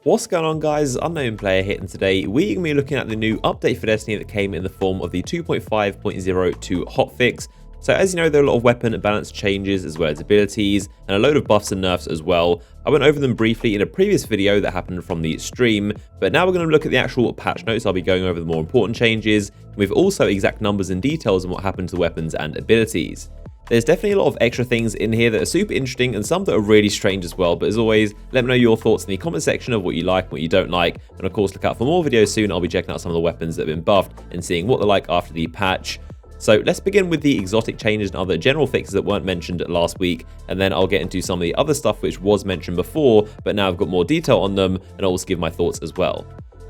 What's going on, guys? Unknown Player here, and today we're going to be looking at the new update for Destiny that came in the form of the 2.5.0.2 hotfix. So as you know, there are a lot of weapon balance changes as well as abilities and a load of buffs and nerfs as well. I went over them briefly in a previous video that happened from the stream, but now we're going to look at the actual patch notes. I'll be going over the more important changes with also exact numbers and details on what happened to the weapons and abilities. There's definitely a lot of extra things in here that are super interesting and some that are really strange as well, but as always, let me know your thoughts in the comment section of what you like and what you don't like, and of course look out for more videos soon. I'll be checking out some of the weapons that have been buffed and seeing what they're like after the patch. So let's begin with the exotic changes and other general fixes that weren't mentioned last week, and then I'll get into some of the other stuff which was mentioned before, but now I've got more detail on them, and I'll also give my thoughts as well.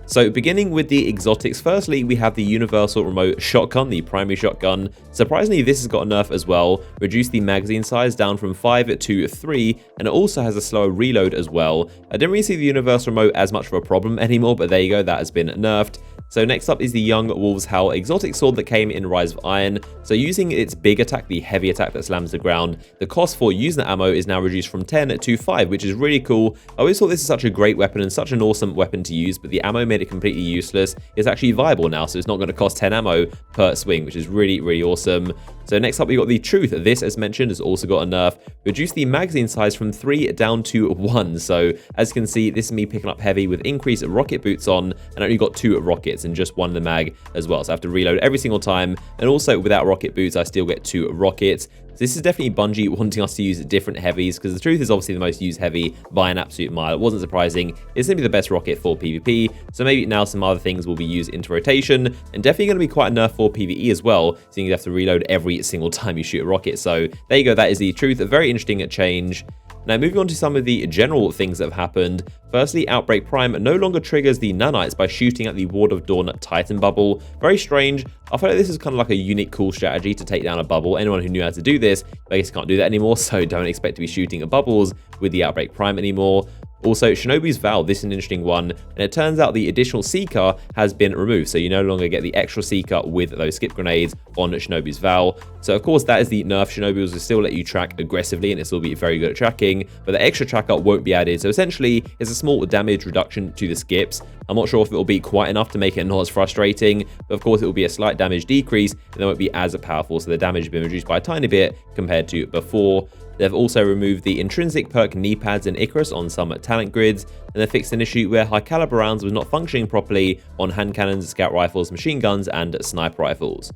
So beginning with the exotics, firstly we have the universal remote shotgun, the primary shotgun. Surprisingly, this has got a nerf as well, reduced the magazine size down from 5 to 3, and it also has a slower reload as well. I didn't really see the universal remote as much of a problem anymore, but there you go, that has been nerfed. So next up is the Young Wolves Howl exotic sword that came in Rise of Iron. So using its big attack, the heavy attack that slams the ground, the cost for using the ammo is now reduced from 10 to 5, which is really cool. I always thought this is such a great weapon and such an awesome weapon to use, but the ammo made it completely useless. It's actually viable now, so it's not going to cost 10 ammo per swing, which is really, really awesome. So next up we got the Truth. This, as mentioned, has also got a nerf. Reduced the magazine size from 3 down to 1. So as you can see, this is me picking up heavy with increased rocket boots on, and I only got 2 rockets and just 1 in the mag as well. So I have to reload every single time, and also without rocket boots I still get 2 rockets. So this is definitely Bungie wanting us to use different heavies, because the Truth is obviously the most used heavy by an absolute mile. It wasn't surprising. It's going to be the best rocket for PvP, so maybe now some other things will be used into rotation, and definitely going to be quite a nerf for PvE as well, seeing you have to reload every single time you shoot a rocket. So there you go, that is the Truth. A very interesting change. Now moving on to some of the general things that have happened. Firstly, Outbreak Primer no longer triggers the nanites by shooting at the Ward of Dawn Titan bubble. Very strange. I feel like this is kind of like a unique, cool strategy to take down a bubble. Anyone who knew how to do this, I guess can't do that anymore, so don't expect to be shooting at bubbles with the Outbreak Prime anymore. Also, Shinobi's Vow, this is an interesting one, and it turns out the additional Seeker has been removed, so you no longer get the extra Seeker with those skip grenades on Shinobi's Vow. So of course that is the nerf. Shinobi will still let you track aggressively and it will be very good at tracking, but the extra tracker won't be added, so essentially it's a small damage reduction to the skips. I'm not sure if it will be quite enough to make it not as frustrating, but of course it will be a slight damage decrease and it won't be as powerful, so the damage has been reduced by a tiny bit compared to before. They've also removed the intrinsic perk knee pads and Icarus on some talent grids, and they fixed an issue where high caliber rounds was not functioning properly on hand cannons, scout rifles, machine guns, and sniper rifles.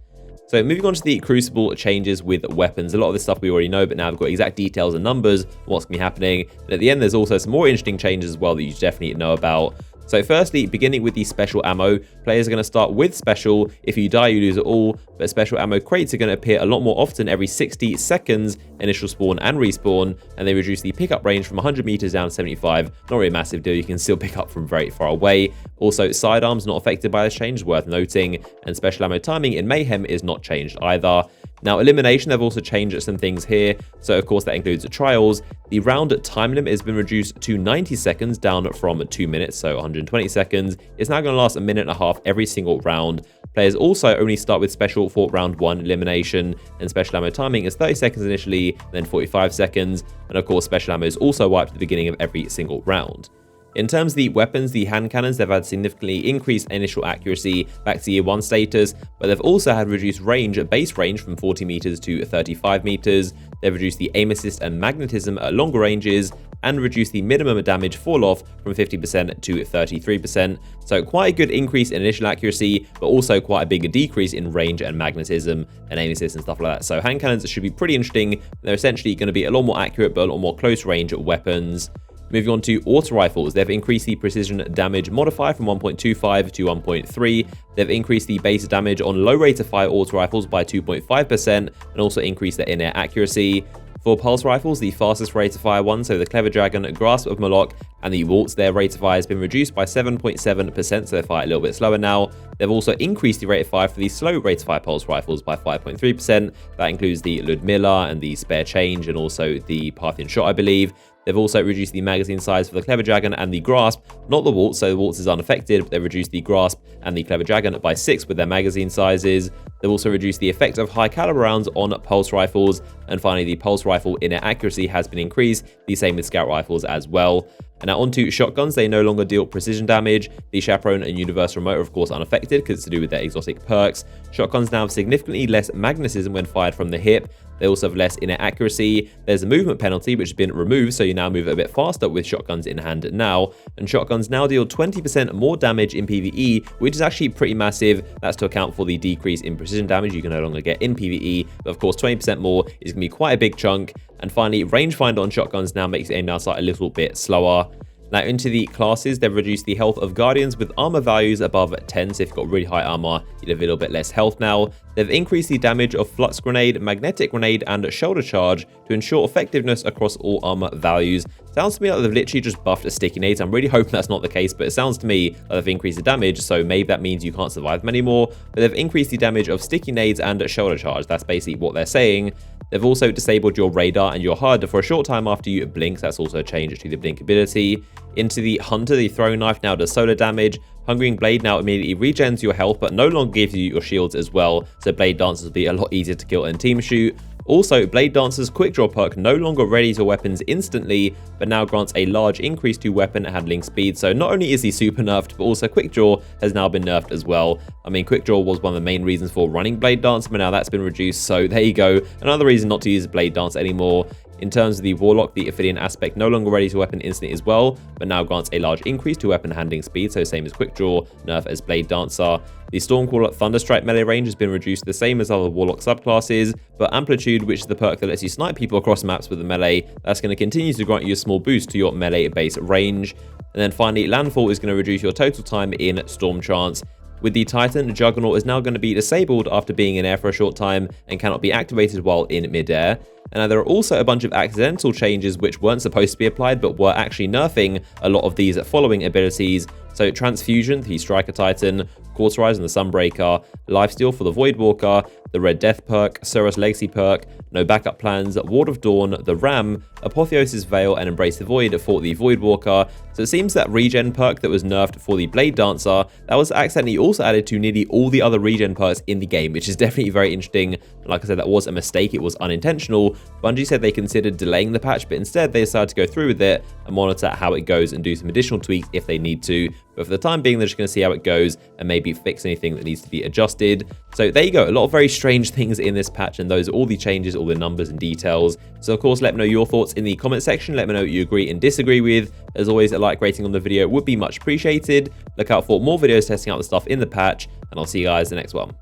So moving on to the Crucible changes with weapons. A lot of this stuff we already know, but now I've got exact details and numbers, what's going to be happening. And at the end, there's also some more interesting changes as well that you definitely know about. So firstly, beginning with the special ammo, players are going to start with special. If you die, you lose it all, but special ammo crates are going to appear a lot more often every 60 seconds, initial spawn and respawn, and they reduce the pickup range from 100 meters down to 75. Not really a massive deal, you can still pick up from very far away. Also, sidearms not affected by this change, worth noting, and special ammo timing in Mayhem is not changed either. Now, elimination, they've also changed some things here. So, of course, that includes trials. The round time limit has been reduced to 90 seconds, down from 2 minutes, so 120 seconds. It's now going to last a minute and a half every single round. Players also only start with special for round 1 elimination, and special ammo timing is 30 seconds initially, then 45 seconds. And, of course, special ammo is also wiped at the beginning of every single round. In terms of the weapons, the hand cannons, they've had significantly increased initial accuracy back to year 1 status, but they've also had reduced range, base range from 40 meters to 35 meters. They've reduced the aim assist and magnetism at longer ranges, and reduced the minimum damage fall off from 50% to 33%. So quite a good increase in initial accuracy, but also quite a big decrease in range and magnetism and aim assist and stuff like that. So hand cannons should be pretty interesting. They're essentially going to be a lot more accurate, but a lot more close range weapons. Moving on to auto rifles, they've increased the precision damage modifier from 1.25 to 1.3. They've increased the base damage on low rate of fire auto rifles by 2.5% and also increased their in-air accuracy. For pulse rifles, the fastest rate of fire one, so the Clever Dragon, Grasp of Moloch, and the Waltz, their rate of fire has been reduced by 7.7%, so they fire a little bit slower now. They've also increased the rate of fire for the slow rate of fire pulse rifles by 5.3%. That includes the Ludmilla and the Spare Change and also the Parthian Shot, I believe. They've also reduced the magazine size for the Clever Dragon and the Grasp, not the Waltz, so the Waltz is unaffected, but they've reduced the Grasp and the Clever Dragon by 6 with their magazine sizes. They've also reduced the effect of high caliber rounds on pulse rifles, and finally the pulse rifle inner accuracy has been increased, the same with scout rifles as well. And now onto shotguns, they no longer deal precision damage. The Chaperone and Universal Remote are of course unaffected because it's to do with their exotic perks. Shotguns now have significantly less magnetism when fired from the hip. They also have less inner accuracy. There's a movement penalty which has been removed, so you now move a bit faster with shotguns in hand now. And shotguns now deal 20% more damage in PvE, which is actually pretty massive. That's to account for the decrease in precision damage you can no longer get in PvE. But of course 20% more is going to be quite a big chunk. And finally, rangefinder on shotguns now makes aim down sight a little bit slower. Now into the classes, they've reduced the health of Guardians with armor values above 10, so if you've got really high armor, you'd have a little bit less health now. They've increased the damage of Flux Grenade, Magnetic Grenade, and Shoulder Charge to ensure effectiveness across all armor values. Sounds to me like they've literally just buffed a Sticky Nades. I'm really hoping that's not the case, but it sounds to me like they've increased the damage, so maybe that means you can't survive them anymore. But they've increased the damage of Sticky Nades and Shoulder Charge. That's basically what they're saying. They've also disabled your radar and your HUD for a short time after you blink. That's also a change to the blink ability. Into the Hunter, the throwing knife now does solar damage. Hungering Blade now immediately regens your health, but no longer gives you your shields as well. So Blade Dancers will be a lot easier to kill and team shoot. Also, Blade Dancer's Quick Draw perk no longer readies your weapons instantly, but now grants a large increase to weapon handling speed. So not only is he super nerfed, but also Quick Draw has now been nerfed as well. I mean, Quick Draw was one of the main reasons for running Blade Dancer, but now that's been reduced. So there you go. Another reason not to use Blade Dance anymore. In terms of the Warlock, the Ophidian aspect no longer readies your weapon instantly as well, but now grants a large increase to weapon handling speed, so same as Quick Draw, nerf as Blade Dancer. The Stormcaller Thunderstrike melee range has been reduced the same as other Warlock subclasses, but Amplitude, which is the perk that lets you snipe people across maps with the melee, that's going to continue to grant you a small boost to your melee base range. And then finally, Landfall is going to reduce your total time in Storm Trance. With the Titan, Juggernaut is now going to be disabled after being in air for a short time and cannot be activated while in mid-air. And now there are also a bunch of accidental changes which weren't supposed to be applied but were actually nerfing a lot of these following abilities. So Transfusion, the Striker Titan, Cauterize and the Sunbreaker, Lifesteal for the Voidwalker, the Red Death perk, Suros Legacy perk, No Backup Plans, Ward of Dawn, the Ram, Apotheosis Veil, and Embrace the Void for the Voidwalker. So it seems that regen perk that was nerfed for the Blade Dancer, that was accidentally also added to nearly all the other regen perks in the game, which is definitely very interesting. Like I said, that was a mistake, it was unintentional. Bungie said they considered delaying the patch, but instead they decided to go through with it and monitor how it goes and do some additional tweaks if they need to. But for the time being, they're just going to see how it goes and maybe fix anything that needs to be adjusted. So there you go, a lot of very strange things in this patch, and those are all the changes, all the numbers and details. So of course, let me know your thoughts in the comment section. Let me know what you agree and disagree with. As always, a like rating on the video would be much appreciated. Look out for more videos testing out the stuff in the patch, and I'll see you guys in the next one.